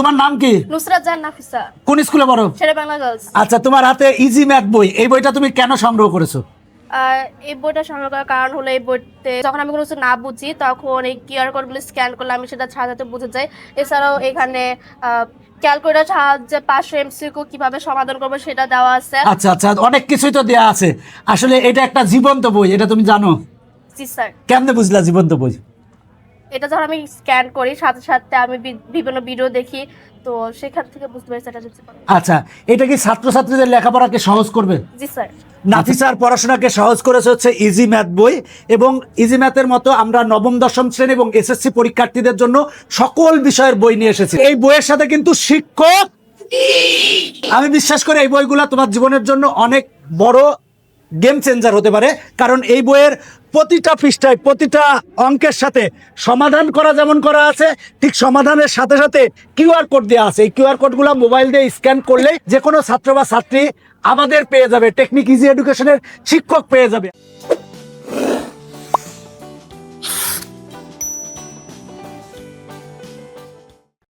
তোমার নাম কি? নুসরাত জাহান নাফিসা। কোন স্কুলে পড়ো? শেরেবাংলা গার্লস। আচ্ছা, তোমার হাতে ইজি ম্যাথ বই, এই বইটা তুমি কেন সংগ্রহ করেছো? এই বইটা সংগ্রহ করার কারণ হলো এই বইতে যখন আমি কোনো কিছু না বুঝি তখন এই কিউআর কোডগুলো স্ক্যান করলে আমি সেটা সাথে বুঝে যাই। এছাড়াও এখানে ক্যালকুলেটর সাহায্যে 500 এমসিকিউ কিভাবে সমাধান করবো সেটা দেওয়া আছে। আচ্ছা আচ্ছা, অনেক কিছুই তো দেয়া আছে। আসলে এটা একটা জীবন্ত বই, এটা তুমি জানো? জি স্যার। কেমনে বুঝলা জীবন্ত বই? এটা যখন আমি স্ক্যান করি সাথে সাথে আমি বিভিন্ন ভিডিও দেখি, তো সেখান থেকে বুঝতে পারছি এটা জীবন্ত। আচ্ছা, এটা কি ছাত্রছাত্রীদের লেখাপড়াকে সহজ করবে? জি স্যার। নাফিসার পড়াশোনাকে সহজ করেছে হচ্ছে ইজি ম্যাথ বই, এবং ইজি ম্যাথের মতো আমরা নবম দশম শ্রেণী এবং এসএসসি পরীক্ষার্থীদের জন্য সকল বিষয়ের বই নিয়ে এসেছি। এই বইয়ের সাথে কিন্তু শিক্ষক, আমি বিশ্বাস করি এই বইগুলা তোমার জীবনের জন্য অনেক বড় গেম চেঞ্জার হতে পারে। কারণ এই বইয়ের প্রতিটা পৃষ্ঠায় প্রতিটা অঙ্কের সাথে সমাধান করা যেমন করা আছে, ঠিক সমাধানের সাথে সাথে কিউআর কোড দেওয়া আছে। এই কিউআর কোডগুলো মোবাইল দিয়ে স্ক্যান করলে যে কোনো ছাত্র বা ছাত্রী আমাদের পেয়ে যাবে, টেকনিক ইজি এডুকেশনের শিক্ষক পেয়ে যাবে।